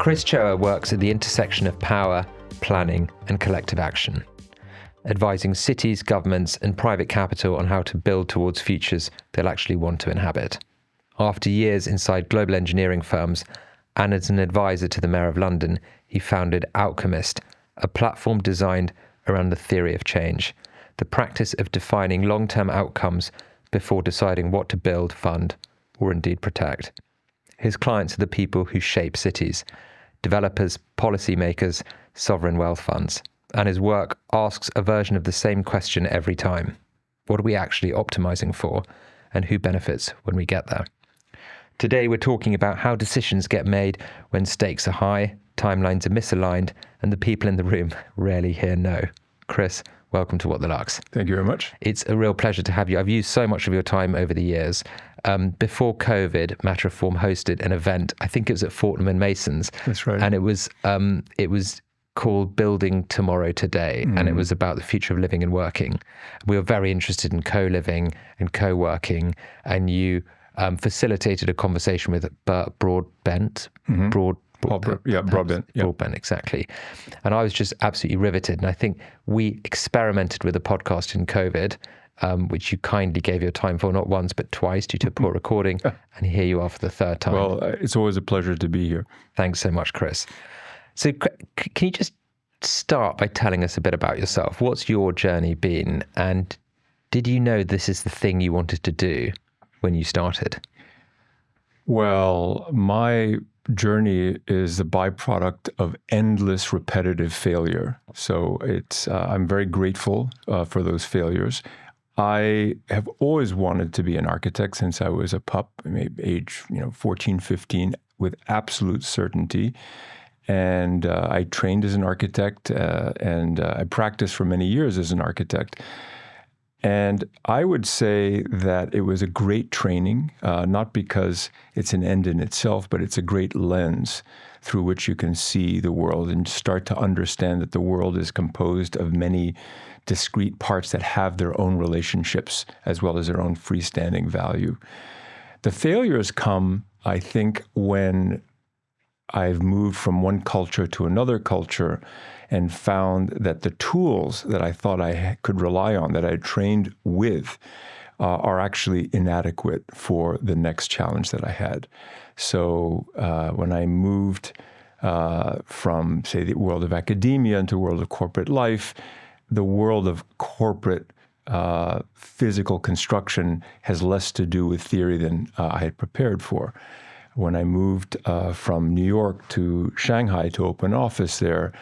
Chris Choa works at the intersection of power, planning, and collective action, advising cities, governments, and private capital on how to build towards futures they'll actually want to inhabit. After years inside global engineering firms and as an advisor to the Mayor of London, he founded OUTCOMIST, a platform designed around the theory of change, the practice of defining long-term outcomes before deciding what to build, fund, or indeed protect. His clients are the people who shape cities, developers, policymakers, sovereign wealth funds. And his work asks a version of the same question every time. What are we actually optimizing for, and who benefits when we get there? Today, we're talking about how decisions get made when stakes are high, timelines are misaligned, and the people in the room rarely hear no. Chris, welcome to What the Lux. Thank you very much. It's a real pleasure to have you. I've used so much of your time over the years. Before COVID, Matter Reform hosted an event, I think it was at Fortnum and Mason's. That's right. And it was called Building Tomorrow Today, and it was about the future of living and working. We were very interested in co-living and co-working, and you facilitated a conversation with Broadbent. Broadbent, exactly. And I was just absolutely riveted. And I think we experimented with a podcast in COVID, which you kindly gave your time for, not once, but twice due to poor recording. And here you are for the third time. Well, it's always a pleasure to be here. Thanks so much, Chris. So can you just start by telling us a bit about yourself? What's your journey been? And did you know this is the thing you wanted to do when you started? Well, my journey is the byproduct of endless repetitive failure. So I'm very grateful for those failures. I have always wanted to be an architect since I was a pup, maybe age 14, 15, with absolute certainty. And I trained as an architect and I practiced for many years as an architect. And I would say that it was a great training, not because it's an end in itself, but it's a great lens through which you can see the world and start to understand that the world is composed of many discrete parts that have their own relationships as well as their own freestanding value. The failures come, I think, when I've moved from one culture to another culture and found that the tools that I thought I could rely on, that I trained with, are actually inadequate for the next challenge that I had. So when I moved from, say, the world of academia into the world of corporate life, the world of corporate physical construction has less to do with theory than I had prepared for. When I moved from New York to Shanghai to open an office there,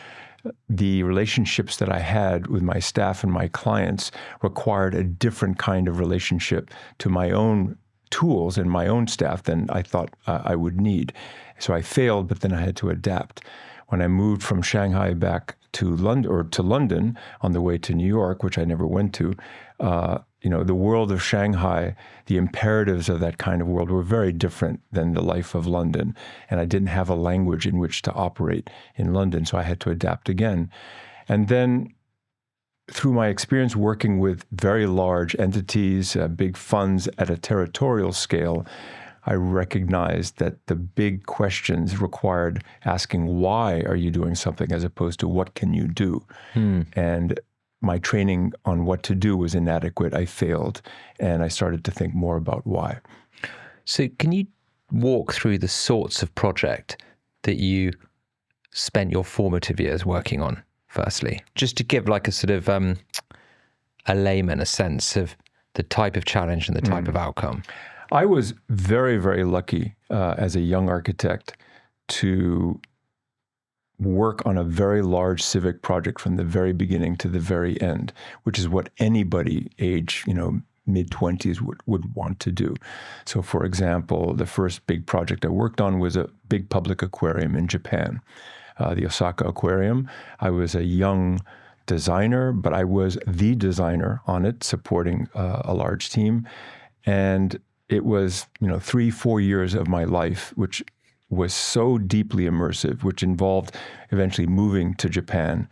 the relationships that I had with my staff and my clients required a different kind of relationship to my own tools and my own staff than I thought I would need. So I failed, but then I had to adapt. When I moved from Shanghai back to London on the way to New York, which I never went to, the world of Shanghai, the imperatives of that kind of world were very different than the life of London. And I didn't have a language in which to operate in London, so I had to adapt again. And then through my experience working with very large entities, big funds at a territorial scale, I recognized that the big questions required asking, why are you doing something, as opposed to what can you do? And my training on what to do was inadequate. I failed, and I started to think more about why. So can you walk through the sorts of project that you spent your formative years working on, firstly? Just to give like a sort of a layman a sense of the type of challenge and the type of outcome. I was very, very lucky as a young architect to work on a very large civic project from the very beginning to the very end, which is what anybody age, mid-20s would want to do. So, for example, the first big project I worked on was a big public aquarium in Japan, the Osaka Aquarium. I was a young designer, but I was the designer on it, supporting a large team. And it was, 3-4 years of my life, which was so deeply immersive, which involved eventually moving to Japan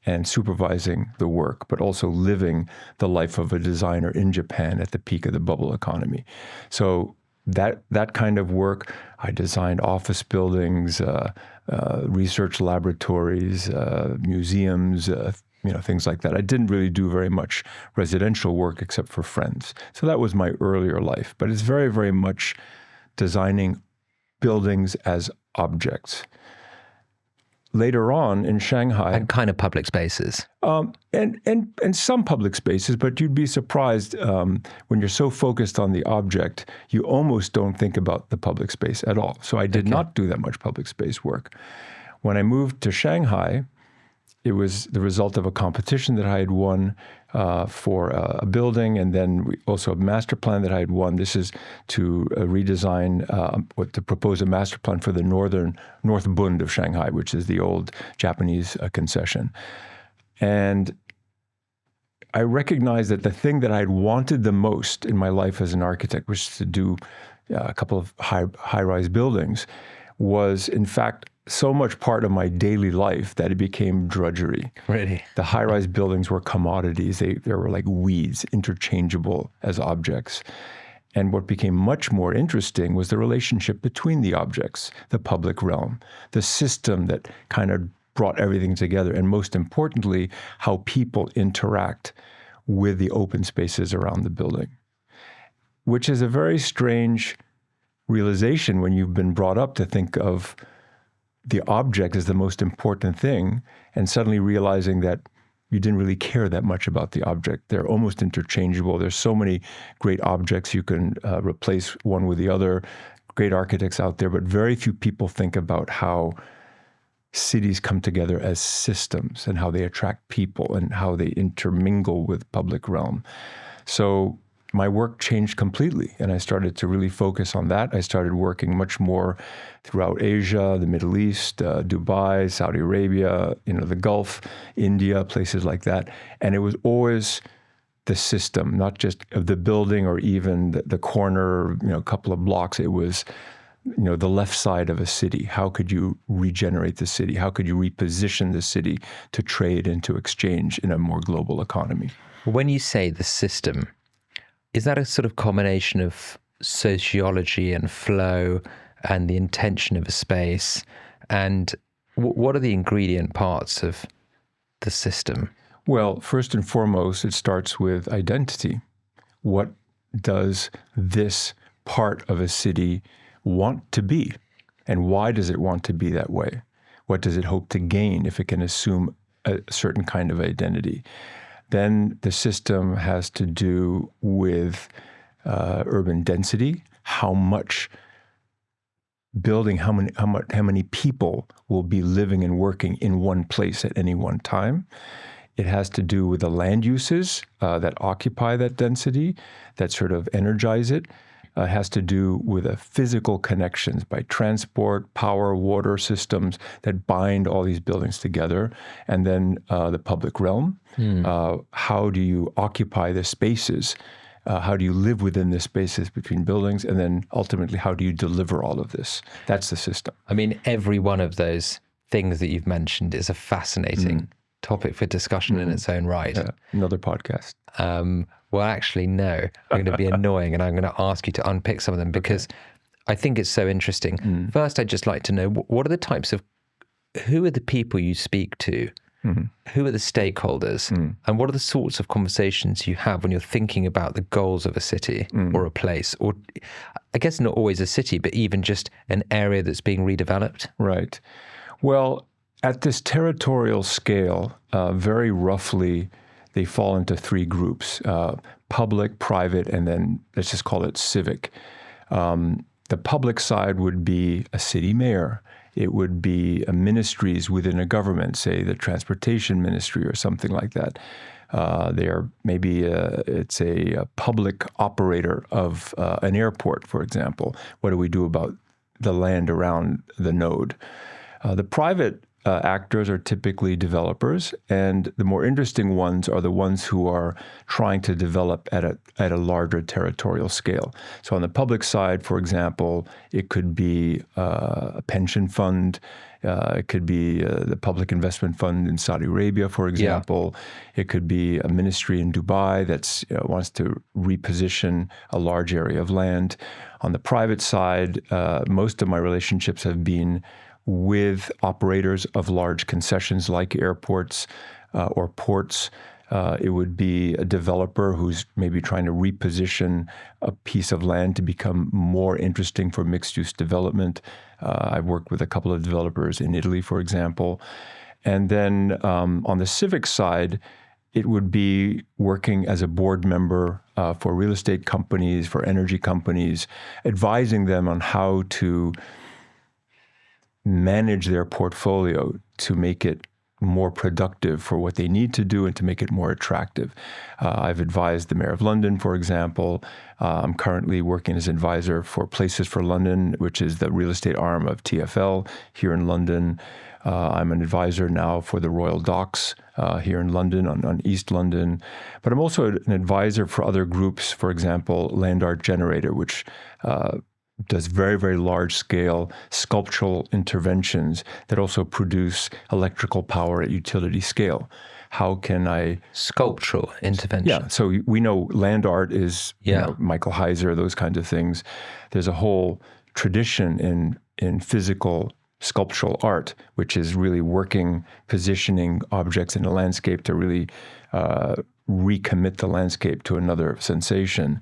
and supervising the work, but also living the life of a designer in Japan at the peak of the bubble economy. So that kind of work. I designed office buildings, research laboratories, museums, things like that. I didn't really do very much residential work except for friends. So that was my earlier life. But it's very, very much designing buildings as objects. Later on in Shanghai, and kind of public spaces, and some public spaces, but you'd be surprised when you're so focused on the object, you almost don't think about the public space at all. So I did not do that much public space work. When I moved to Shanghai, it was the result of a competition that I had won for a building, and then also a master plan that I had won. This is to redesign, to propose a master plan for the North Bund of Shanghai, which is the old Japanese concession. And I recognized that the thing that I had wanted the most in my life as an architect, which is to do a couple of high-rise buildings, was in fact so much part of my daily life that it became drudgery. Really? The high-rise buildings were commodities. They were like weeds, interchangeable as objects. And what became much more interesting was the relationship between the objects, the public realm, the system that kind of brought everything together, and most importantly, how people interact with the open spaces around the building, which is a very strange realization when you've been brought up to think of the object as the most important thing, and suddenly realizing that you didn't really care that much about the object. They're almost interchangeable. There's so many great objects you can replace one with the other, great architects out there, but very few people think about how cities come together as systems and how they attract people and how they intermingle with public realm. So my work changed completely, and I started to really focus on that. I started working much more throughout Asia, the Middle East, Dubai, Saudi Arabia, the Gulf, India, places like that. And it was always the system, not just of the building or even the corner, a couple of blocks. It was, the left side of a city. How could you regenerate the city? How could you reposition the city to trade and to exchange in a more global economy? When you say the system, is that a sort of combination of sociology and flow and the intention of a space? And what are the ingredient parts of the system? Well, first and foremost, it starts with identity. What does this part of a city want to be? And why does it want to be that way? What does it hope to gain if it can assume a certain kind of identity? Then the system has to do with urban density, how much building, how many people will be living and working in one place at any one time. It has to do with the land uses that occupy that density, that sort of energize it. It has to do with the physical connections by transport, power, water systems that bind all these buildings together. And then the public realm. How do you occupy the spaces? How do you live within the spaces between buildings? And then ultimately, how do you deliver all of this? That's the system. I mean, every one of those things that you've mentioned is a fascinating topic for discussion in its own right. Yeah, another podcast. Well, actually, no. I'm going to be annoying and I'm going to ask you to unpick some of them because I think it's so interesting. First, I'd just like to know, what are the types of, who are the people you speak to? Who are the stakeholders? And what are the sorts of conversations you have when you're thinking about the goals of a city or a place? Or I guess not always a city, but even just an area that's being redeveloped? Right. Well, at this territorial scale, very roughly, they fall into three groups, public, private, and then let's just call it civic. The public side would be a city mayor. It would be ministries within a government, say the transportation ministry or something like that. It's a public operator of an airport, for example. What do we do about the land around the node? The private actors are typically developers, and the more interesting ones are the ones who are trying to develop at a larger territorial scale. So on the public side, for example, it could be a pension fund. It could be the Public Investment Fund in Saudi Arabia, for example. It could be a ministry in Dubai that wants to reposition a large area of land. On the private side, most of my relationships have been with operators of large concessions like airports or ports. It would be a developer who's maybe trying to reposition a piece of land to become more interesting for mixed-use development. I've worked with a couple of developers in Italy, for example. And then on the civic side, it would be working as a board member for real estate companies, for energy companies, advising them on how to manage their portfolio to make it more productive for what they need to do and to make it more attractive. I've advised the Mayor of London, for example. I'm currently working as an advisor for Places for London, which is the real estate arm of TfL here in London. I'm an advisor now for the Royal Docks here in London, on East London. But I'm also an advisor for other groups, for example, Land Art Generator, which does very, very large-scale sculptural interventions that also produce electrical power at utility scale. How can I... Sculptural intervention. Yeah, so we know land art is Michael Heiser, those kinds of things. There's a whole tradition in physical sculptural art, which is really working, positioning objects in the landscape to really recommit the landscape to another sensation.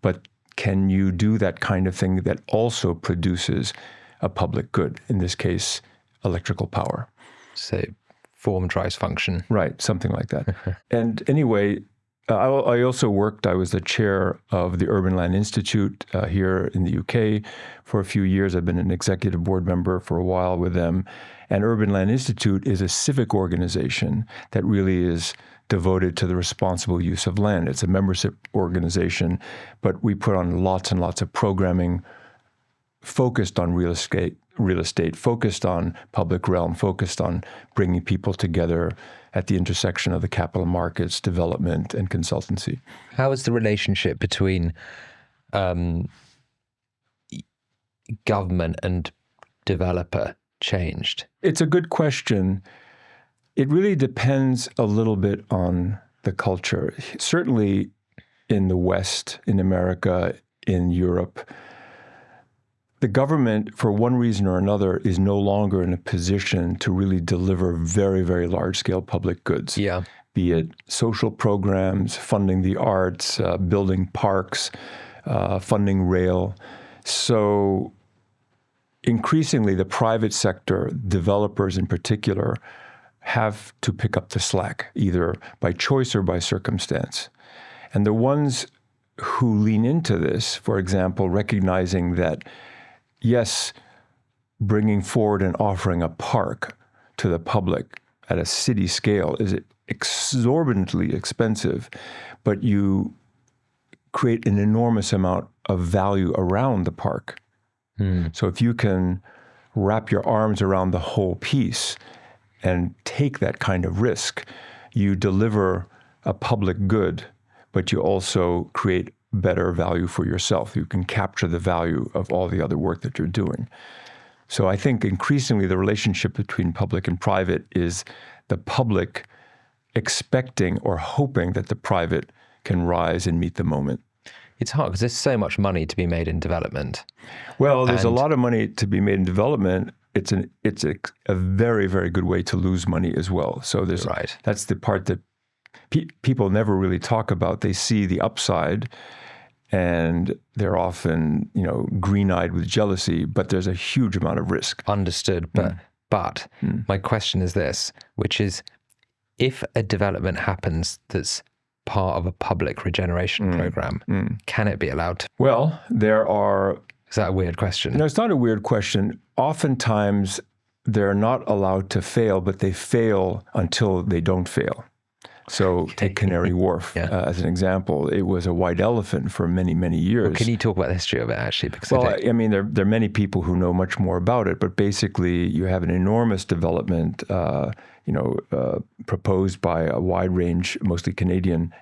But can you do that kind of thing that also produces a public good, in this case, electrical power? So form drives function. Right, something like that. And anyway, I was the chair of the Urban Land Institute here in the UK for a few years. I've been an executive board member for a while with them. And Urban Land Institute is a civic organization that really is devoted to the responsible use of land. It's a membership organization, but we put on lots and lots of programming focused on real estate, focused on public realm, focused on bringing people together at the intersection of the capital markets, development, and consultancy. How is the relationship between government and developer changed? It's a good question. It really depends a little bit on the culture. Certainly in the West, in America, in Europe, the government, for one reason or another, is no longer in a position to really deliver very, very large-scale public goods. Yeah. Be it social programs, funding the arts, building parks, funding rail. So increasingly, the private sector, developers in particular, have to pick up the slack, either by choice or by circumstance. And the ones who lean into this, for example, recognizing that, yes, bringing forward and offering a park to the public at a city scale is exorbitantly expensive, but you create an enormous amount of value around the park. So if you can wrap your arms around the whole piece and take that kind of risk, you deliver a public good, but you also create better value for yourself. You can capture the value of all the other work that you're doing. So I think increasingly the relationship between public and private is the public expecting or hoping that the private can rise and meet the moment. It's hard because there's so much money to be made in development. Well, there's a lot of money to be made in development. It's a very, very good way to lose money as well. So that's the part that people never really talk about. They see the upside, and they're often, green-eyed with jealousy. But there's a huge amount of risk. Understood. But my question is this, which is, if a development happens that's part of a public regeneration program, can it be allowed to? Well, there are... Is that a weird question? No, it's not a weird question. Oftentimes, they're not allowed to fail, but they fail until they don't fail. So take Canary Wharf as an example. It was a white elephant for many, many years. Well, can you talk about the history of it, actually? Because I mean, there are many people who know much more about it, but basically you have an enormous development, proposed by a wide range, mostly Canadian,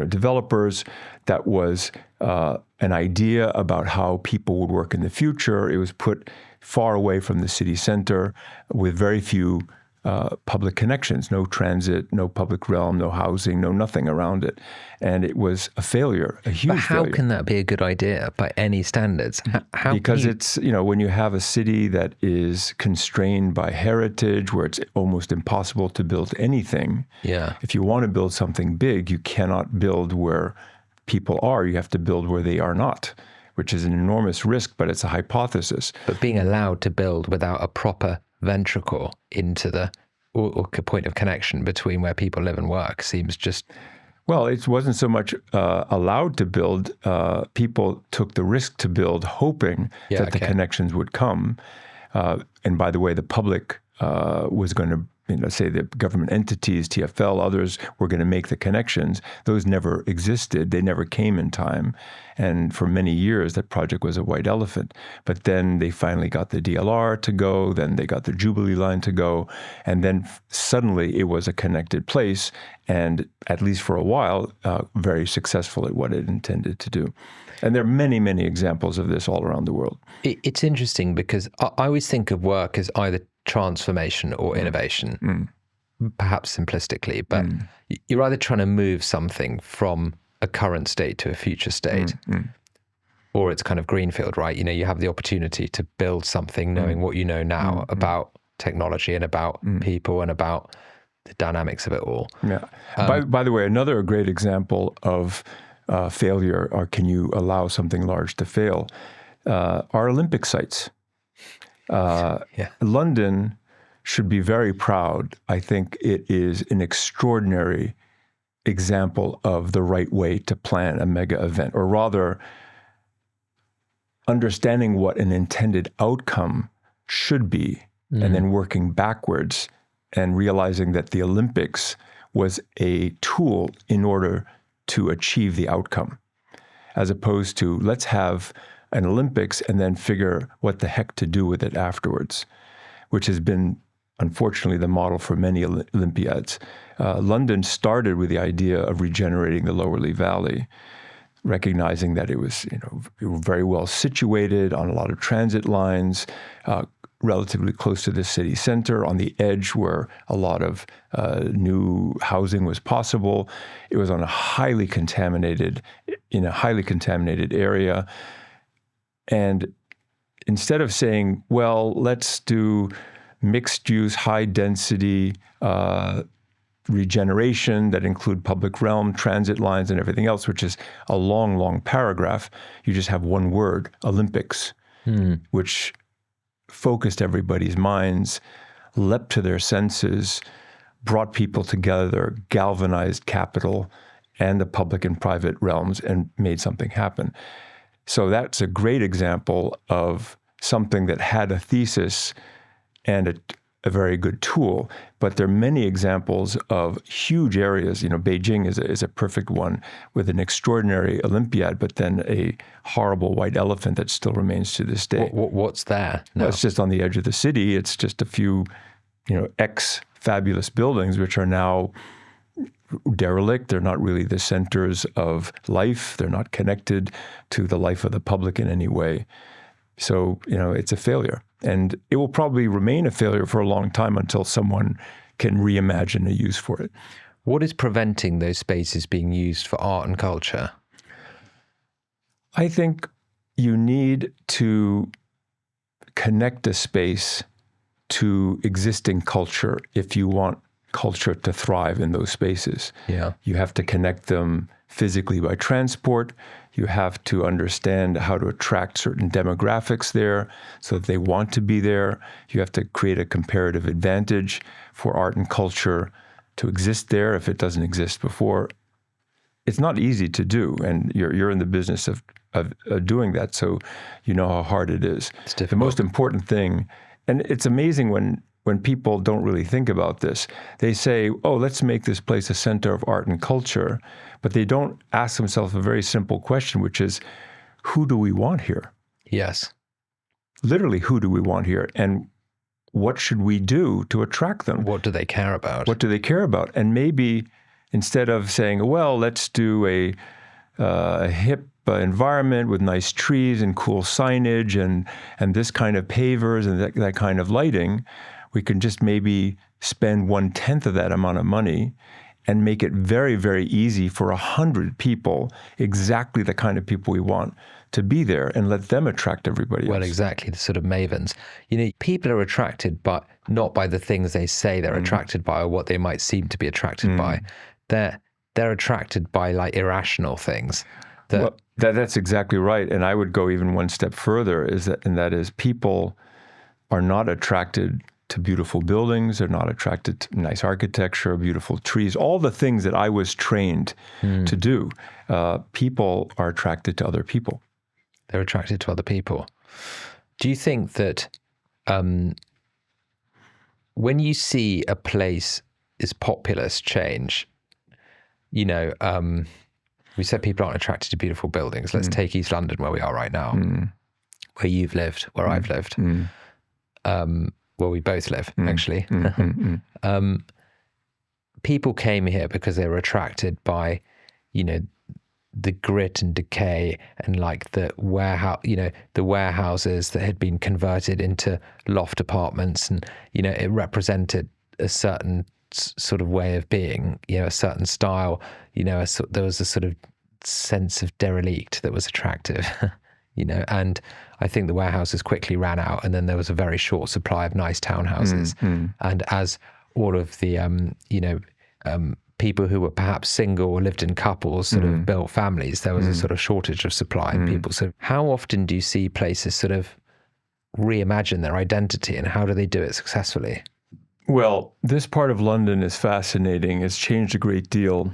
developers. That was an idea about how people would work in the future. It was put far away from the city center with very few public connections, no transit, no public realm, no housing, no nothing around it. And it was a failure, a huge failure. But how can that be a good idea by any standards? Because it's, when you have a city that is constrained by heritage, where it's almost impossible to build anything. Yeah. If you want to build something big, you cannot build where people are. You have to build where they are not, which is an enormous risk, but it's a hypothesis. But being allowed to build without a proper ventricle into the or point of connection between where people live and work seems just... Well, it wasn't so much allowed to build. People took the risk to build, hoping that the connections would come. And by the way, the public was going to, say the government entities, TfL, others were going to make the connections. Those never existed. They never came in time. And for many years, that project was a white elephant. But then they finally got the DLR to go. Then they got the Jubilee line to go. And then suddenly it was a connected place. And at least for a while, very successful at what it intended to do. And there are many, many examples of this all around the world. It's interesting because I always think of work as either transformation or innovation, perhaps simplistically, but you're either trying to move something from a current state to a future state, or it's kind of greenfield, right? You have the opportunity to build something knowing what you know now about technology and about people and about the dynamics of it all. Yeah. By the way, another great example of failure, or can you allow something large to fail, are Olympic sites. London should be very proud. I think it is an extraordinary example of the right way to plan a mega event, or rather, understanding what an intended outcome should be, and then working backwards and realizing that the Olympics was a tool in order to achieve the outcome, as opposed to let's have an Olympics and then figure what the heck to do with it afterwards, which has been, unfortunately, the model for many Olympiads. London started with the idea of regenerating the Lower Lee Valley, recognizing that it was very well situated on a lot of transit lines, relatively close to the city center, on the edge where a lot of new housing was possible. It was on a highly contaminated area. And instead of saying, well, let's do mixed use, high density regeneration that include public realm, transit lines, and everything else, which is a long, long paragraph, you just have one word, Olympics, which focused everybody's minds, leapt to their senses, brought people together, galvanized capital and the public and private realms, and made something happen. So that's a great example of something that had a thesis and a very good tool. But there are many examples of huge areas. Beijing is a perfect one, with an extraordinary Olympiad, but then a horrible white elephant that still remains to this day. What's there? No. Well, it's just on the edge of the city. It's just a few, ex-fabulous buildings, which are now derelict. They're not really the centers of life. They're not connected to the life of the public in any way. So, it's a failure. And it will probably remain a failure for a long time until someone can reimagine a use for it. What is preventing those spaces being used for art and culture? I think you need to connect a space to existing culture if you want culture to thrive in those spaces. Yeah. You have to connect them physically by transport. You have to understand how to attract certain demographics there so that they want to be there. You have to create a comparative advantage for art and culture to exist there if it doesn't exist before. It's not easy to do, and you're in the business of doing that, so you know how hard it is. It's difficult. The most important thing, and it's amazing when when people don't really think about this. They say, oh, let's make this place a center of art and culture, but they don't ask themselves a very simple question, which is, who do we want here? Yes. Literally, who do we want here? And what should we do to attract them? What do they care about? What do they care about? And maybe instead of saying, well, let's do a hip environment with nice trees and cool signage and this kind of pavers and that kind of lighting, we can just maybe spend 1/10 of that amount of money and make it very, very easy for 100 people, exactly the kind of people we want, to be there and let them attract everybody else. Well, exactly, the sort of mavens. You know, people are attracted, but not by the things they say they're attracted by or what they might seem to be attracted by. They're attracted by like irrational things. That's exactly right. And I would go even one step further, and that is people are not attracted to beautiful buildings. They're not attracted to nice architecture, beautiful trees, all the things that I was trained to do. People are attracted to other people. They're attracted to other people. Do you think that when you see a place is populous change, you know, we said people aren't attracted to beautiful buildings. Let's take East London, where we are right now, where you've lived, where I've lived, where we both live, actually. People came here because they were attracted by, you know, the grit and decay and like the warehouse, you know, the warehouses that had been converted into loft apartments, and you know, it represented a certain sort of way of being, you know, a certain style, you know, there was a sort of sense of derelict that was attractive, you know, and I think the warehouses quickly ran out, and then there was a very short supply of nice townhouses. And as all of the, you know, people who were perhaps single or lived in couples sort of built families, there was a sort of shortage of supply and people. So how often do you see places sort of reimagine their identity, and how do they do it successfully? Well, this part of London is fascinating. It's changed a great deal.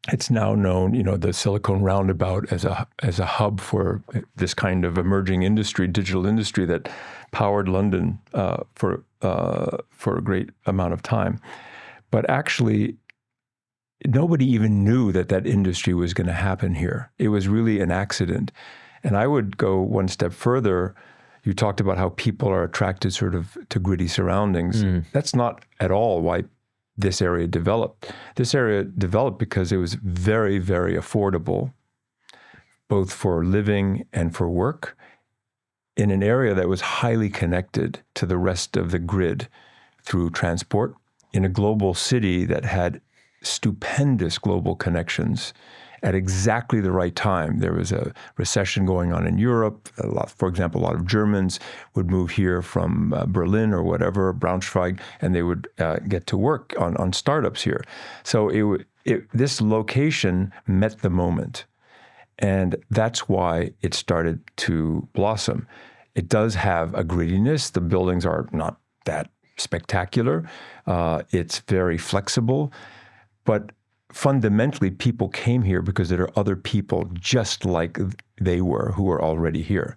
It's now known, you know, the Silicon Roundabout as a hub for this kind of emerging industry, digital industry that powered London for a great amount of time. But actually, nobody even knew that industry was going to happen here. It was really an accident. And I would go one step further. You talked about how people are attracted sort of to gritty surroundings. That's not at all why this area developed. This area developed because it was very, very affordable, both for living and for work, in an area that was highly connected to the rest of the grid through transport, in a global city that had stupendous global connections at exactly the right time. There was a recession going on in Europe. For example, a lot of Germans would move here from Berlin or whatever, Braunschweig, and they would get to work on startups here. So this location met the moment. And that's why it started to blossom. It does have a grittiness. The buildings are not that spectacular. It's very flexible. But fundamentally, people came here because there are other people just like they were who were already here.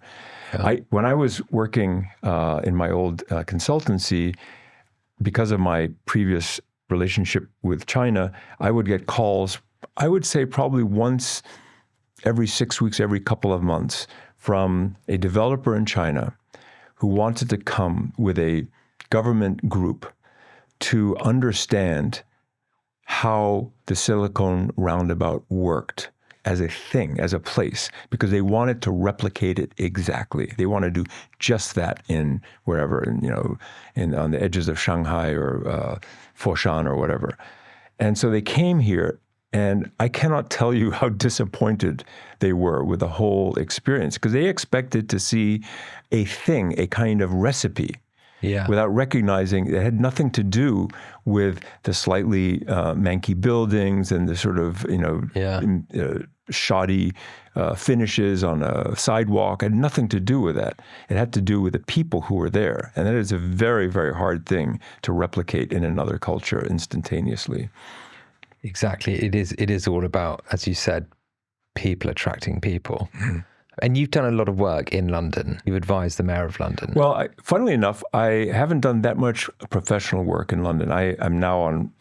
Yeah. When I was working in my old consultancy, because of my previous relationship with China, I would get calls, I would say probably once every 6 weeks, every couple of months, from a developer in China who wanted to come with a government group to understand how the Silicon Roundabout worked as a thing, as a place, because they wanted to replicate it exactly. They want to do just that in wherever, on the edges of Shanghai or Foshan or whatever. And so they came here, and I cannot tell you how disappointed they were with the whole experience, because they expected to see a thing, a kind of recipe, without recognizing it had nothing to do with the slightly manky buildings and the sort of, shoddy finishes on a sidewalk. It had nothing to do with that. It had to do with the people who were there. And that is a very, very hard thing to replicate in another culture instantaneously. Exactly. It is all about, as you said, people attracting people. And you've done a lot of work in London. You've advised the Mayor of London. Well, funnily enough, I haven't done that much professional work in London. I'm now on,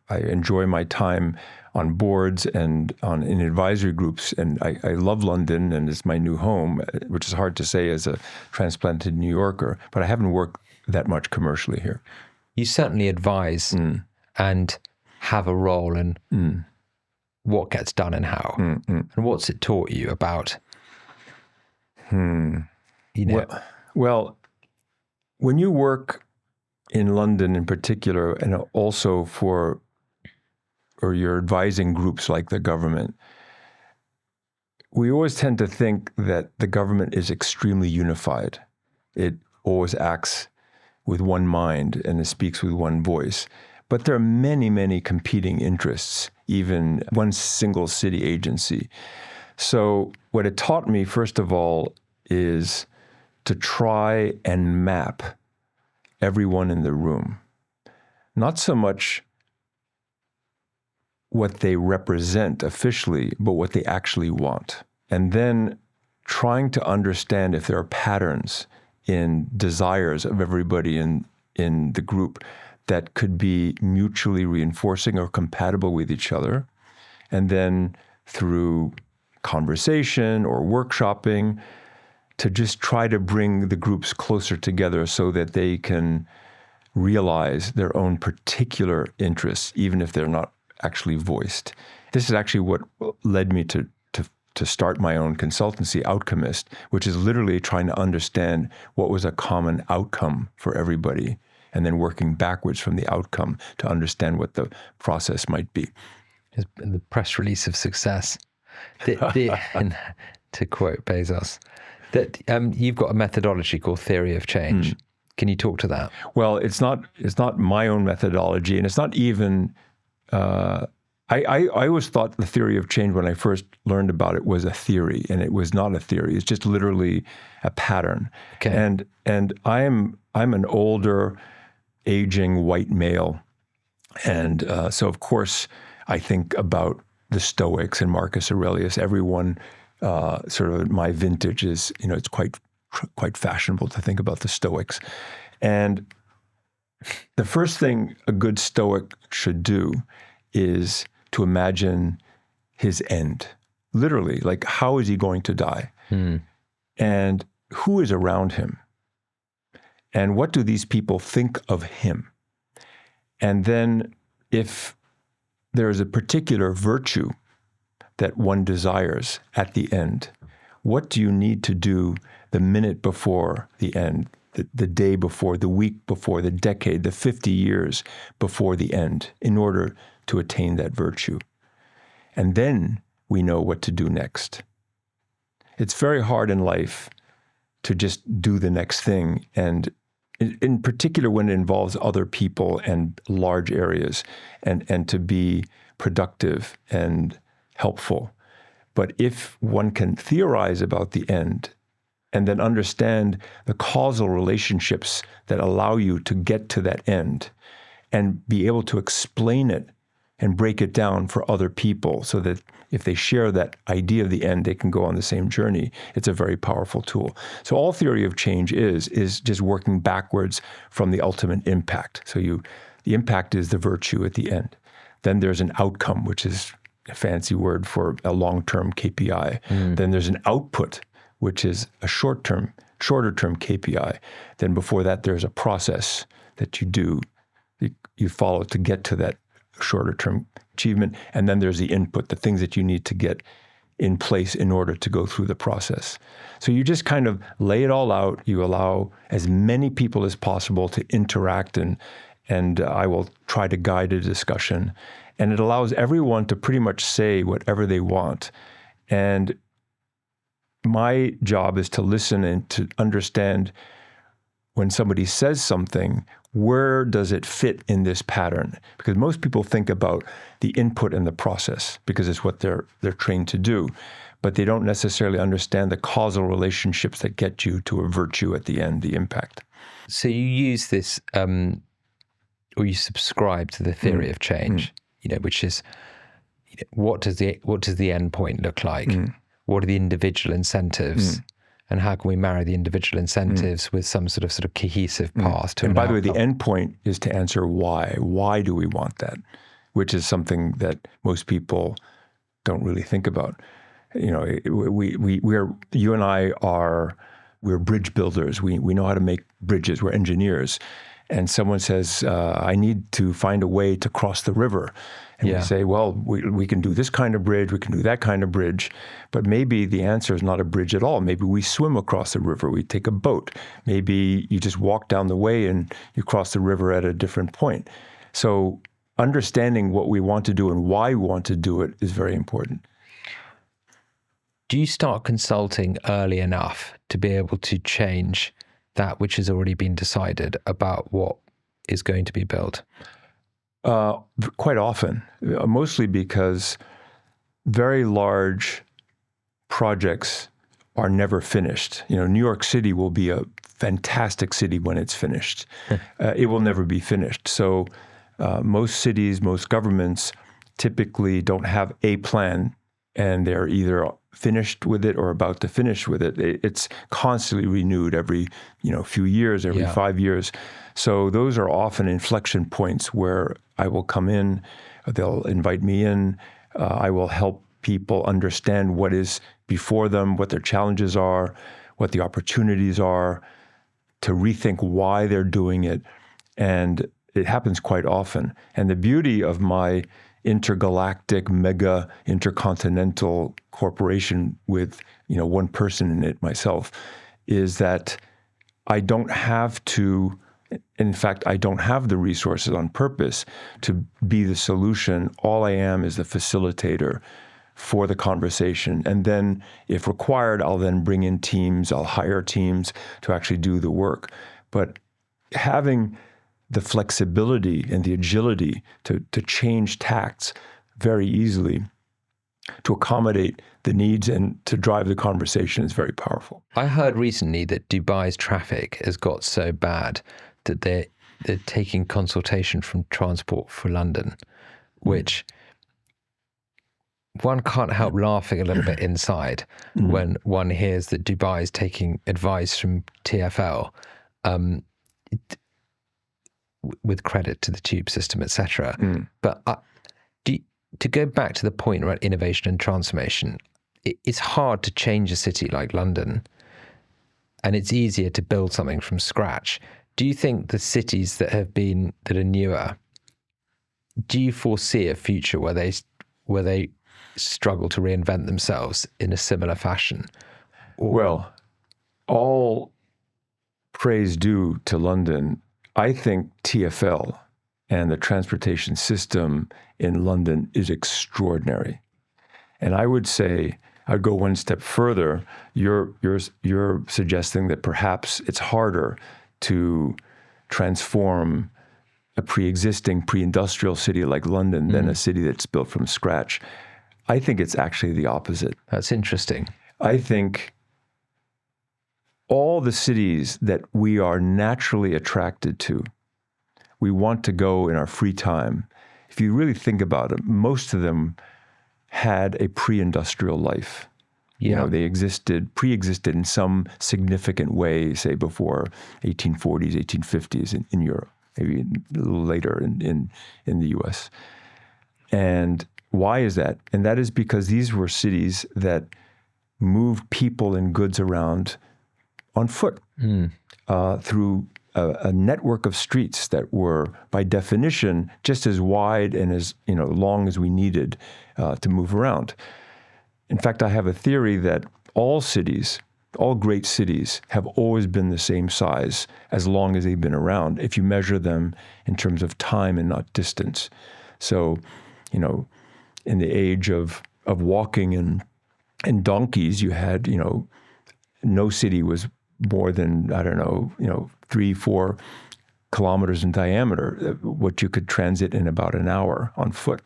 I enjoy my time on boards and in advisory groups, and I love London, and it's my new home, which is hard to say as a transplanted New Yorker, but I haven't worked that much commercially here. You certainly advise and have a role in what gets done and how. And what's it taught you about? Well, when you work in London in particular, and also or you're advising groups like the government, we always tend to think that the government is extremely unified. It always acts with one mind and it speaks with one voice. But there are many, many competing interests, even one single city agency. So what it taught me, first of all, is to try and map everyone in the room. Not so much what they represent officially, but what they actually want. And then trying to understand if there are patterns in desires of everybody in the group that could be mutually reinforcing or compatible with each other. And then through conversation or workshopping, to just try to bring the groups closer together so that they can realize their own particular interests, even if they're not actually voiced. This is actually what led me to start my own consultancy, OUTCOMIST, which is literally trying to understand what was a common outcome for everybody, and then working backwards from the outcome to understand what the process might be. The press release of success. And to quote Bezos, that you've got a methodology called theory of change. Can you talk to that? Well, it's not my own methodology, and it's not even. I always thought the theory of change, when I first learned about it, was a theory, and it was not a theory. It's just literally a pattern. Okay. And I'm an older, aging white male, and so of course I think about the Stoics and Marcus Aurelius. Everyone sort of my vintage is, it's quite fashionable to think about the Stoics. And the first thing a good Stoic should do is to imagine his end. Literally, like, how is he going to die? And who is around him? And what do these people think of him? And then if there is a particular virtue that one desires at the end, what do you need to do the minute before the end, the day before, the week before, the decade, the 50 years before the end, in order to attain that virtue? And then we know what to do next. It's very hard in life to just do the next thing, and in particular when it involves other people and large areas, and to be productive and helpful. But if one can theorize about the end and then understand the causal relationships that allow you to get to that end, and be able to explain it and break it down for other people so that if they share that idea of the end, they can go on the same journey, it's a very powerful tool. So all theory of change is just working backwards from the ultimate impact. So the impact is the virtue at the end. Then there's an outcome, which is a fancy word for a long-term KPI. Then there's an output, which is a shorter-term KPI. Then before that, there's a process that you follow to get to that shorter-term achievement. And then there's the input, the things that you need to get in place in order to go through the process. So you just kind of lay it all out. You allow as many people as possible to interact, and I will try to guide a discussion. And it allows everyone to pretty much say whatever they want. And my job is to listen and to understand when somebody says something, where does it fit in this pattern? Because most people think about the input and the process because it's what they're trained to do, but they don't necessarily understand the causal relationships that get you to a virtue at the end, the impact. So you use this, or you subscribe to the theory of change, which is, what does the end point look like? what are the individual incentives, and how can we marry the individual incentives with some sort of cohesive path to And an by the way, the outcome? end point is to answer why. Why do we want that? Which is something that most people don't really think about. You know, you and I we're bridge builders. We know how to make bridges. We're engineers. And someone says, I need to find a way to cross the river. And we say, well, we can do this kind of bridge, we can do that kind of bridge. But maybe the answer is not a bridge at all. Maybe we swim across the river, we take a boat. Maybe you just walk down the way and you cross the river at a different point. So understanding what we want to do and why we want to do it is very important. Do you start consulting early enough to be able to change that which has already been decided about what is going to be built? Quite often, mostly because very large projects are never finished. You know, New York City will be a fantastic city when it's finished. It will never be finished. So most cities, most governments typically don't have a plan, and they're either finished with it or about to finish with it. It's constantly renewed every few years, every 5 years. So those are often inflection points where I will come in, they'll invite me in, I will help people understand what is before them, what their challenges are, what the opportunities are, to rethink why they're doing it. And it happens quite often. And the beauty of my intergalactic, mega intercontinental corporation with one person in it, myself, is that I don't have to, in fact, I don't have the resources on purpose to be the solution. All I am is the facilitator for the conversation. And then if required, I'll then bring in teams, I'll hire teams to actually do the work. But having the flexibility and the agility to change tacts very easily to accommodate the needs and to drive the conversation is very powerful. I heard recently that Dubai's traffic has got so bad that they're taking consultation from Transport for London, which one can't help laughing a little bit inside when one hears that Dubai is taking advice from TfL. With credit to the tube system, etc. But to go back to the point about innovation and transformation, it's hard to change a city like London, and it's easier to build something from scratch. Do you think the cities that are newer, do you foresee a future where they struggle to reinvent themselves in a similar fashion? Well, all praise due to London. I think TfL and the transportation system in London is extraordinary. And I would say, I'd go one step further. You're suggesting that perhaps it's harder to transform a pre-existing, pre-industrial city like London than a city that's built from scratch. I think it's actually the opposite. That's interesting. I think all the cities that we are naturally attracted to, we want to go in our free time. If you really think about it, most of them had a pre-industrial life. Yeah. They pre-existed in some significant way, say before 1840s, 1850s in Europe, maybe a little later in the US. And why is that? And that is because these were cities that moved people and goods around on foot through a network of streets that were, by definition, just as wide and as long as we needed to move around. In fact, I have a theory that all cities, all great cities, have always been the same size as long as they've been around, if you measure them in terms of time and not distance. So, in the age of walking and donkeys, you had, no city was more than, 3-4 kilometers in diameter, what you could transit in about an hour on foot.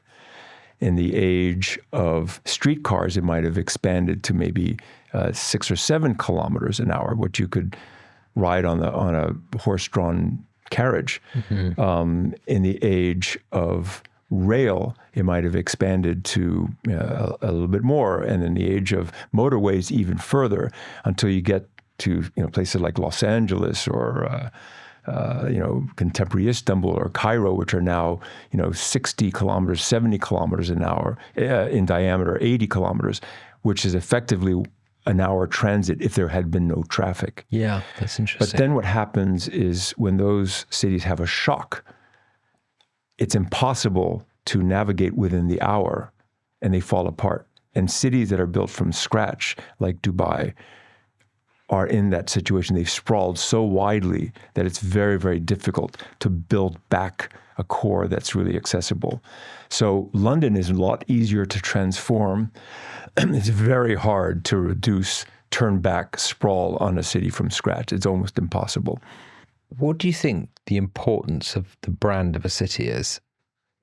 In the age of streetcars, it might have expanded to maybe 6 or 7 kilometers an hour, what you could ride on a horse-drawn carriage. In the age of rail, it might have expanded to a little bit more, and in the age of motorways, even further, until you get to places like Los Angeles or contemporary Istanbul or Cairo, which are now 60 kilometers, 70 kilometers an hour in diameter, 80 kilometers, which is effectively an hour transit if there had been no traffic. Yeah, that's interesting. But then what happens is when those cities have a shock, it's impossible to navigate within the hour, and they fall apart. And cities that are built from scratch, like Dubai, are in that situation. They've sprawled so widely that it's very, very difficult to build back a core that's really accessible. So London is a lot easier to transform. It's very hard to turn back sprawl on a city from scratch. It's almost impossible. What do you think the importance of the brand of a city is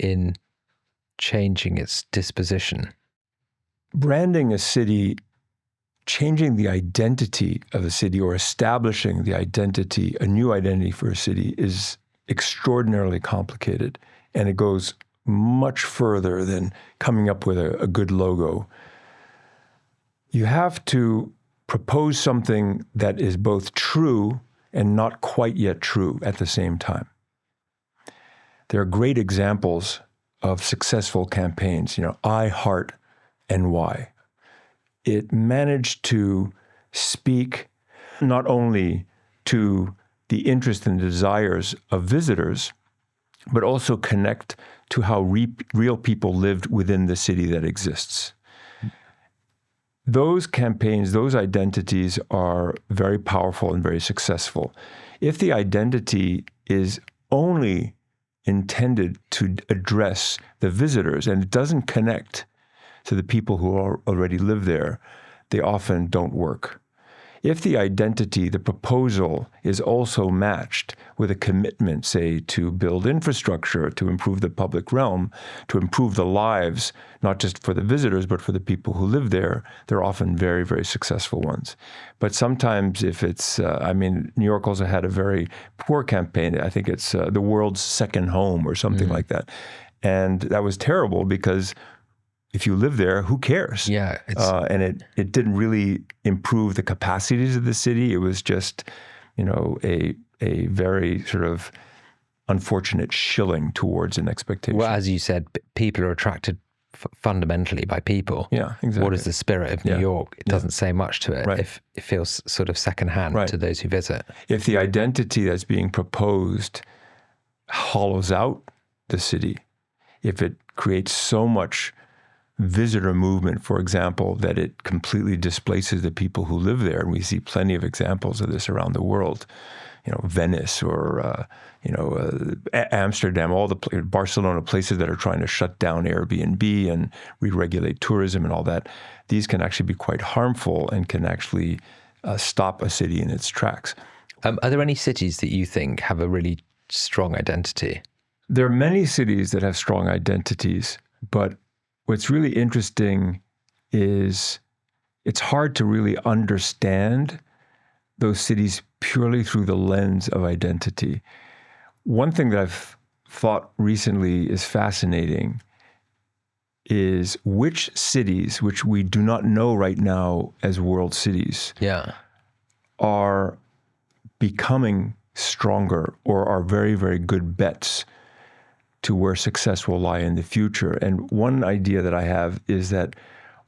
in changing its disposition? Branding a city, changing the identity of a city or establishing the identity, a new identity for a city, is extraordinarily complicated. And it goes much further than coming up with a good logo. You have to propose something that is both true and not quite yet true at the same time. There are great examples of successful campaigns, I heart NY. It managed to speak not only to the interest and desires of visitors, but also connect to how real people lived within the city that exists. Those campaigns, those identities are very powerful and very successful. If the identity is only intended to address the visitors and it doesn't connect to the people who already live there, they often don't work. If the identity, the proposal, is also matched with a commitment, say, to build infrastructure, to improve the public realm, to improve the lives, not just for the visitors, but for the people who live there, they're often very, very successful ones. But sometimes if it's, New York also had a very poor campaign. I think it's the world's second home or something like that. And that was terrible because if you live there, who cares? Yeah. And it didn't really improve the capacities of the city. It was just, a very sort of unfortunate shilling towards an expectation. Well, as you said, people are attracted fundamentally by people. Yeah, exactly. What is the spirit of New York? It doesn't say much to it. Right. If it feels sort of secondhand to those who visit. If the identity that's being proposed hollows out the city, if it creates so much visitor movement, for example, that it completely displaces the people who live there. And we see plenty of examples of this around the world. Venice or, Amsterdam, Barcelona, places that are trying to shut down Airbnb and re-regulate tourism and all that. These can actually be quite harmful and can actually stop a city in its tracks. Are there any cities that you think have a really strong identity? There are many cities that have strong identities, but what's really interesting is it's hard to really understand those cities purely through the lens of identity. One thing that I've thought recently is fascinating is which cities, which we do not know right now as world cities, are becoming stronger or are very, very good bets to where success will lie in the future. And one idea that I have is that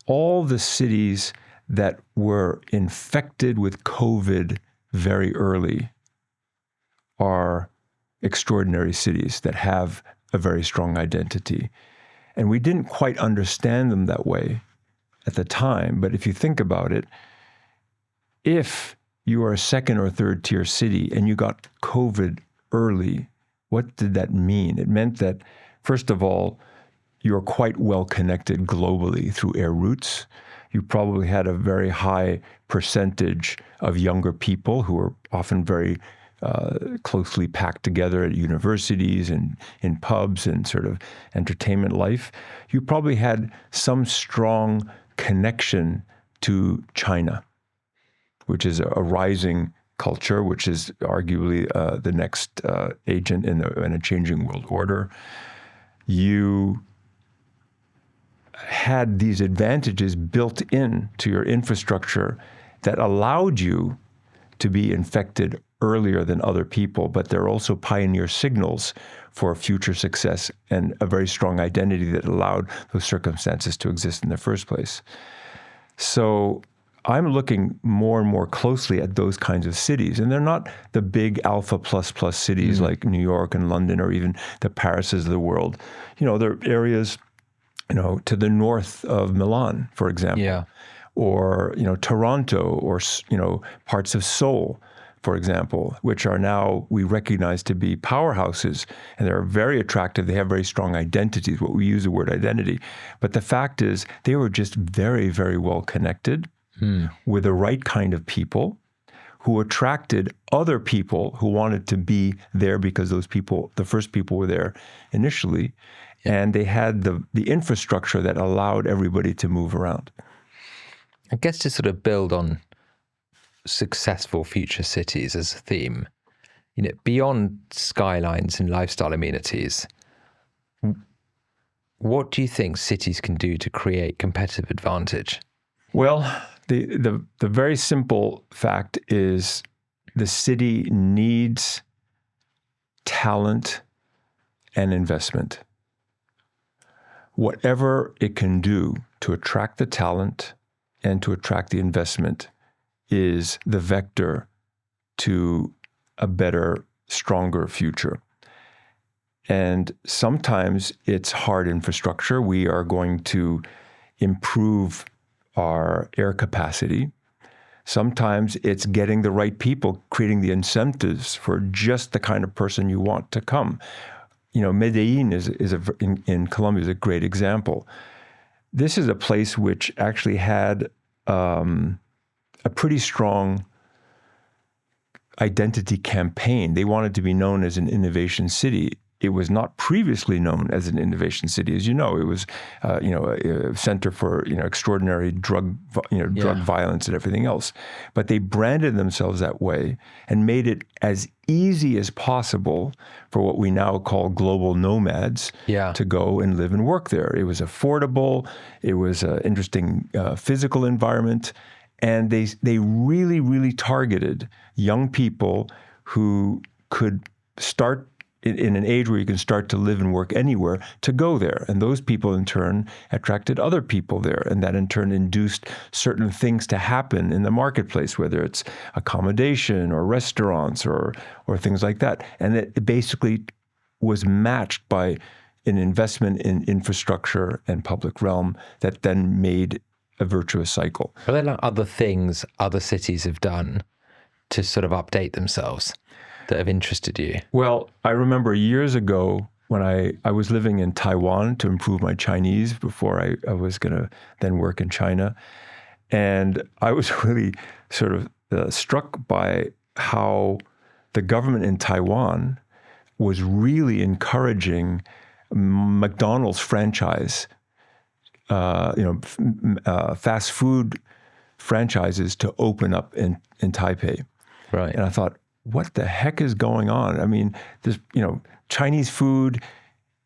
all the cities that were infected with COVID very early are extraordinary cities that have a very strong identity. And we didn't quite understand them that way at the time. But if you think about it, if you are a second or third tier city and you got COVID early, what did that mean? It meant that, first of all, you're quite well connected globally through air routes. You probably had a very high percentage of younger people who were often very closely packed together at universities and in pubs and sort of entertainment life. You probably had some strong connection to China, which is a rising culture, which is arguably the next agent in a changing world order. you had these advantages built in to your infrastructure that allowed you to be infected earlier than other people, but they're also pioneer signals for future success and a very strong identity that allowed those circumstances to exist in the first place. So I'm looking more and more closely at those kinds of cities. And they're not the big alpha plus cities like New York and London or even the Parises of the world. There are areas, to the north of Milan, for example, or, Toronto or, parts of Seoul, for example, which are now we recognize to be powerhouses, and they're very attractive. They have very strong identities, what we use the word identity. But the fact is they were just very, very well connected with the right kind of people who attracted other people who wanted to be there because those people, the first people were there initially, and they had the infrastructure that allowed everybody to move around. I guess to sort of build on successful future cities as a theme, beyond skylines and lifestyle amenities, what do you think cities can do to create competitive advantage? Well, the very simple fact is the city needs talent and investment. Whatever it can do to attract the talent and to attract the investment is the vector to a better, stronger future. And sometimes it's hard infrastructure. We are going to improve our air capacity. Sometimes it's getting the right people, creating the incentives for just the kind of person you want to come. Medellin in Colombia is a great example. This is a place which actually had a pretty strong identity campaign. They wanted to be known as an innovation city. It was not previously known as an innovation city. As you know, it was, a center for, extraordinary drug violence and everything else. But they branded themselves that way and made it as easy as possible for what we now call global nomads to go and live and work there. It was affordable. It was an interesting physical environment. And they really, really targeted young people who could start in an age where you can start to live and work anywhere to go there. And those people in turn attracted other people there. And that in turn induced certain things to happen in the marketplace, whether it's accommodation or restaurants or things like that. And it basically was matched by an investment in infrastructure and public realm that then made a virtuous cycle. Are there like other things other cities have done to sort of update themselves that have interested you? Well, I remember years ago when I was living in Taiwan to improve my Chinese before I was going to then work in China. And I was really sort of struck by how the government in Taiwan was really encouraging McDonald's franchise, fast food franchises to open up in Taipei. Right. And I thought, what the heck is going on? I mean, this, Chinese food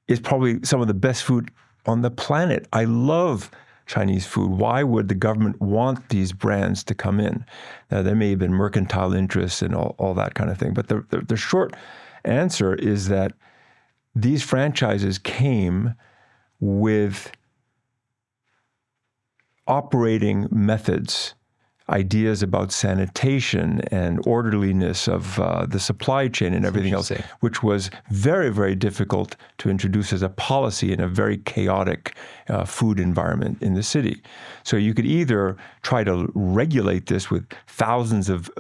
is probably some of the best food on the planet. I love Chinese food. Why would the government want these brands to come in? Now, there may have been mercantile interests and all that kind of thing. But the short answer is that these franchises came with operating methods, ideas about sanitation and orderliness of the supply chain and everything else, which was very, very difficult to introduce as a policy in a very chaotic food environment in the city. So you could either try to regulate this with thousands of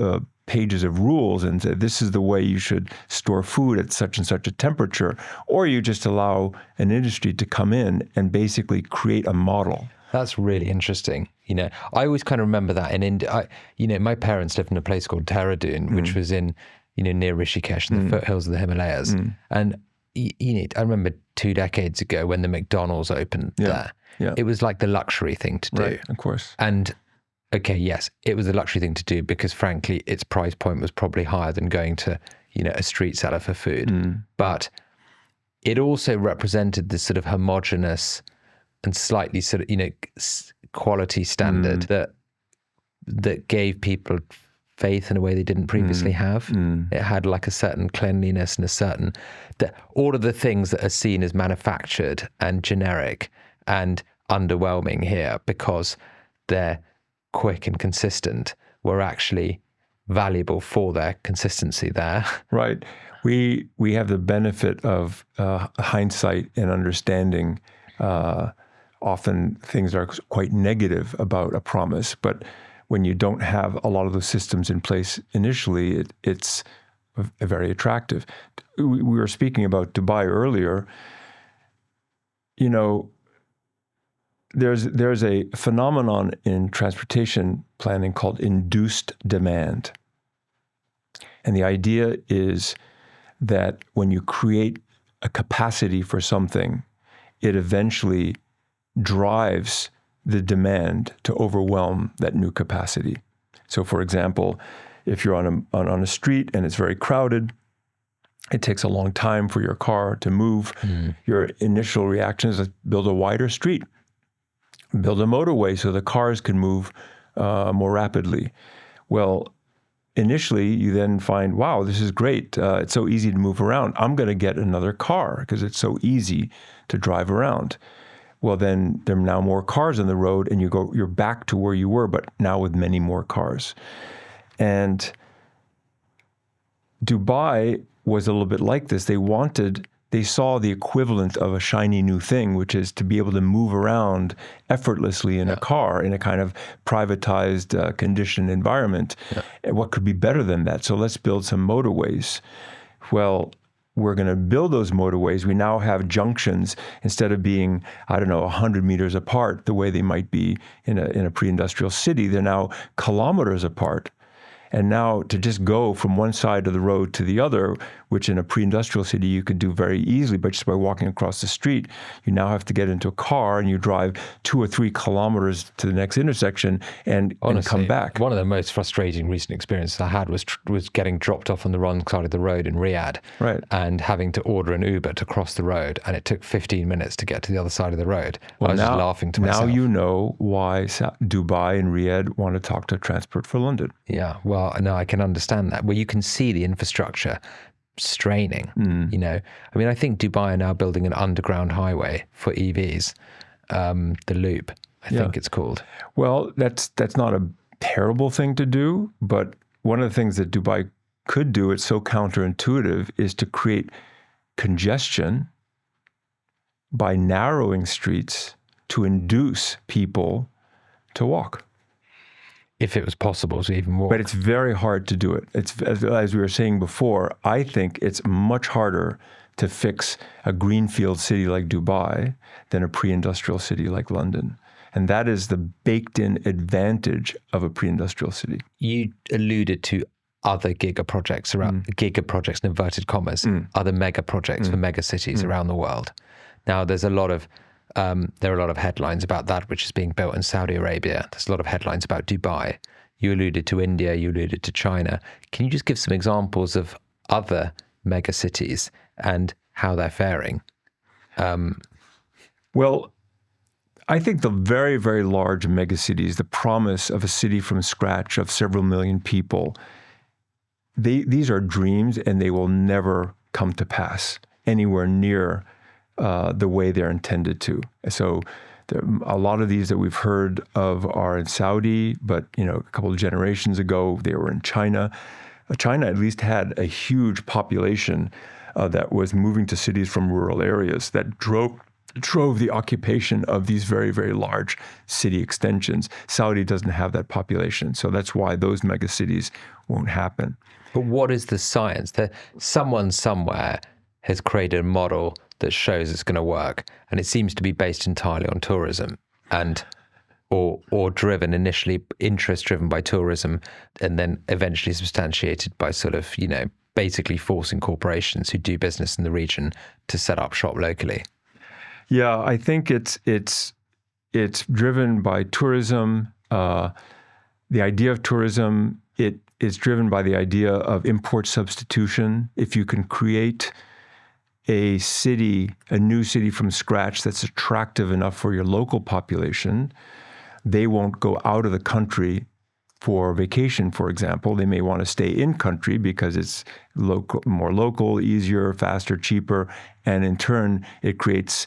pages of rules and say, this is the way you should store food at such and such a temperature, or you just allow an industry to come in and basically create a model. That's really interesting. I always kind of remember that in India. My parents lived in a place called Dehradun, which was in, near Rishikesh, in the foothills of the Himalayas. And, I remember 2 decades ago when the McDonald's opened there, it was like the luxury thing to do. Right, of course. And, okay, yes, it was a luxury thing to do because, frankly, its price point was probably higher than going to, a street seller for food. But it also represented this sort of homogenous and slightly sort of, quality standard that gave people faith in a way they didn't previously have. It had like a certain cleanliness and a certain, all of the things that are seen as manufactured and generic and underwhelming here because they're quick and consistent were actually valuable for their consistency there. Right. We have the benefit of hindsight and understanding. Often things are quite negative about a promise, but when you don't have a lot of those systems in place initially, it's very attractive. We were speaking about Dubai earlier. There's a phenomenon in transportation planning called induced demand. And the idea is that when you create a capacity for something, it eventually drives the demand to overwhelm that new capacity. So, for example, if you're on a street and it's very crowded, it takes a long time for your car to move. Your initial reaction is to build a wider street, build a motorway so the cars can move more rapidly. Well, initially, you then find, wow, this is great. It's so easy to move around. I'm going to get another car because it's so easy to drive around. Well, then there are now more cars on the road, and you're back to where you were, but now with many more cars. And Dubai was a little bit like this. They saw the equivalent of a shiny new thing, which is to be able to move around effortlessly in a car in a kind of privatized, conditioned environment. And what could be better than that? So let's build some motorways. Well, we're going to build those motorways. We now have junctions instead of being, 100 meters apart, the way they might be in a pre-industrial city. They're now kilometers apart. And now to just go from one side of the road to the other, which in a pre-industrial city you could do very easily, but just by walking across the street, you now have to get into a car and you drive 2 or 3 kilometers to the next intersection and come back. One of the most frustrating recent experiences I had was getting dropped off on the wrong side of the road in Riyadh, right, and having to order an Uber to cross the road, and it took 15 minutes to get to the other side of the road. Well, I was just laughing to myself. Now you know why Dubai and Riyadh want to talk to Transport for London. Yeah, well, no, I can understand that. Where you can see the infrastructure straining, I think Dubai are now building an underground highway for EVs, the Loop, I think it's called. Well, that's not a terrible thing to do, but one of the things that Dubai could do, it's so counterintuitive, is to create congestion by narrowing streets to induce people to walk. If it was possible to even walk. But it's very hard to do it. It's, as we were saying before, I think it's much harder to fix a greenfield city like Dubai than a pre-industrial city like London. And that is the baked-in advantage of a pre-industrial city. You alluded to other giga projects around, giga projects in inverted commas, other mega projects for mega cities around the world. Now, there are a lot of headlines about that, which is being built in Saudi Arabia. There's a lot of headlines about Dubai. You alluded to India, you alluded to China. Can you just give some examples of other mega cities and how they're faring? Well, I think the very, very large mega cities, the promise of a city from scratch of several million people, these are dreams, and they will never come to pass anywhere near the way they're intended to. So a lot of these that we've heard of are in Saudi, but a couple of generations ago, they were in China. China at least had a huge population that was moving to cities from rural areas that drove the occupation of these very, very large city extensions. Saudi doesn't have that population, so that's why those mega cities won't happen. But what is the science? That someone somewhere has created a model that shows it's going to work, and it seems to be based entirely on tourism or driven initially, interest driven by tourism, and then eventually substantiated by sort of basically forcing corporations who do business in the region to set up shop locally. Yeah, I think it's driven by tourism. The idea of tourism, it is driven by the idea of import substitution. If you can create a new city from scratch that's attractive enough for your local population, they won't go out of the country for vacation, for example. They may want to stay in country because it's more local, easier, faster, cheaper, and in turn, it creates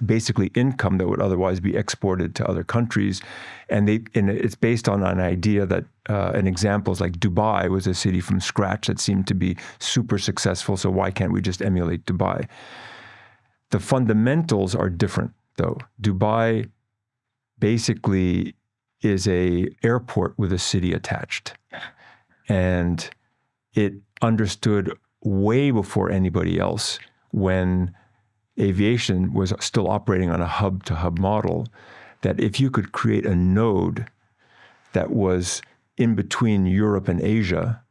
basically income that would otherwise be exported to other countries. And it's based on an idea that an example is like Dubai was a city from scratch that seemed to be super successful. So why can't we just emulate Dubai? The fundamentals are different, though. Dubai basically is a airport with a city attached. And it understood way before anybody else, when aviation was still operating on a hub-to-hub model, that if you could create a node that was in between Europe and Asia,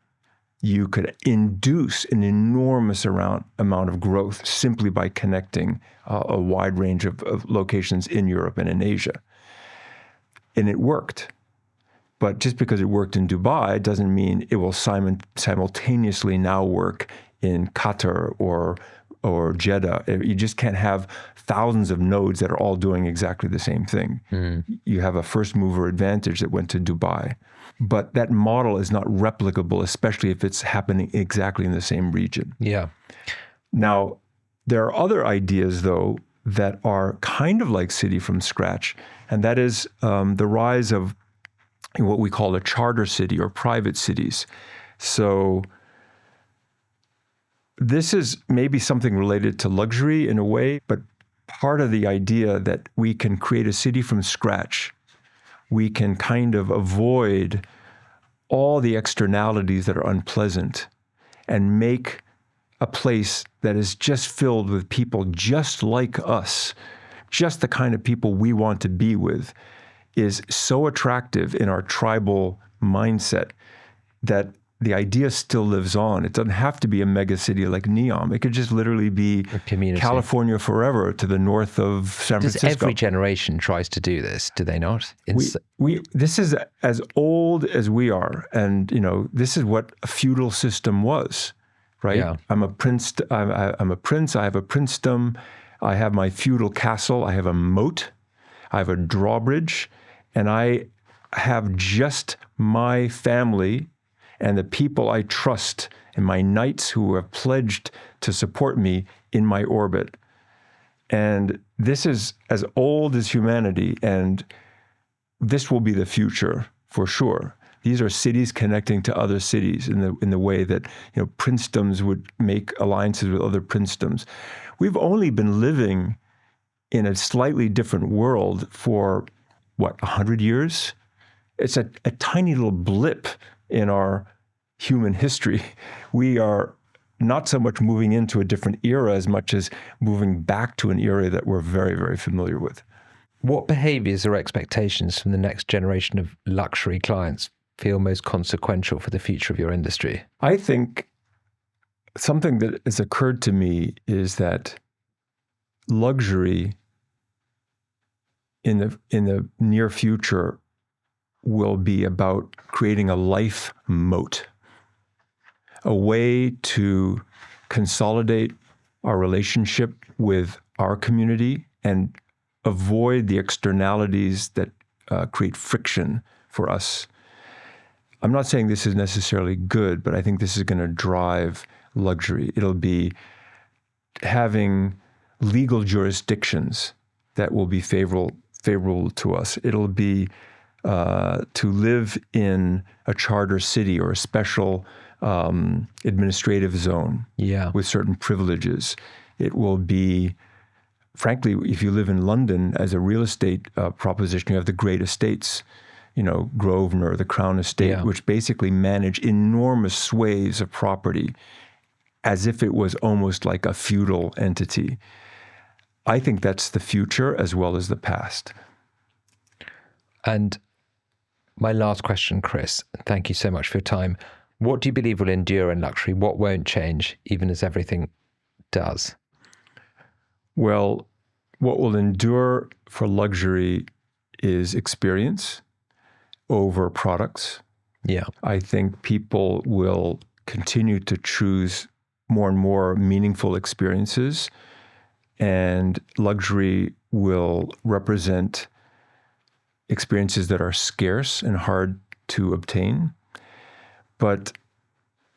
you could induce an enormous amount of growth simply by connecting a wide range of locations in Europe and in Asia. And it worked. But just because it worked in Dubai doesn't mean it will simultaneously now work in Qatar or Jeddah. You just can't have thousands of nodes that are all doing exactly the same thing. You have a first mover advantage that went to Dubai. But that model is not replicable, especially if it's happening exactly in the same region. Yeah. Now, there are other ideas, though, that are kind of like city from scratch, and that is the rise of what we call a charter city or private cities. So this is maybe something related to luxury in a way, but part of the idea that we can create a city from scratch, we can kind of avoid all the externalities that are unpleasant and make a place that is just filled with people just like us, just the kind of people we want to be with, is so attractive in our tribal mindset that the idea still lives on. It doesn't have to be a mega city like Neom. It could just literally be California forever to the north of San Francisco. Every generation tries to do this, do they not? This is as old as we are. And, this is what a feudal system was, right? Yeah. I'm a prince. I'm a prince. I have a princedom. I have my feudal castle. I have a moat. I have a drawbridge. And I have just my family and the people I trust and my knights who have pledged to support me in my orbit. And this is as old as humanity, and this will be the future for sure. These are cities connecting to other cities in the way that princedoms would make alliances with other princedoms. We've only been living in a slightly different world for 100 years? It's a tiny little blip in our human history. We are not so much moving into a different era as much as moving back to an era that we're very, very familiar with. What behaviors or expectations from the next generation of luxury clients feel most consequential for the future of your industry? I think something that has occurred to me is that luxury in the near future will be about creating a life moat, a way to consolidate our relationship with our community and avoid the externalities that create friction for us. I'm not saying this is necessarily good, but I think this is going to drive luxury. It'll be having legal jurisdictions that will be favorable to us. It'll be to live in a charter city or a special administrative zone with certain privileges. It will be, frankly, if you live in London as a real estate proposition, you have the great estates, Grosvenor, the Crown Estate, which basically manage enormous swathes of property as if it was almost like a feudal entity. I think that's the future as well as the past. And my last question, Chris, thank you so much for your time. What do you believe will endure in luxury? What won't change, even as everything does? Well, what will endure for luxury is experience over products. Yeah. I think people will continue to choose more and more meaningful experiences, and luxury will represent experiences that are scarce and hard to obtain. But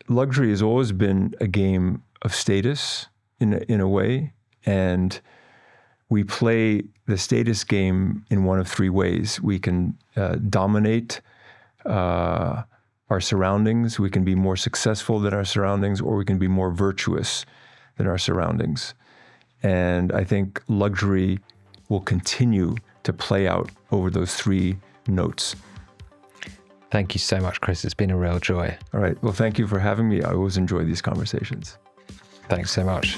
luxury has always been a game of status in a way, and we play the status game in one of three ways. We can dominate our surroundings, we can be more successful than our surroundings, or we can be more virtuous than our surroundings. And I think luxury will continue to play out over those three notes. Thank you so much, Chris. It's been a real joy. All right. Well, thank you for having me. I always enjoy these conversations. Thanks so much.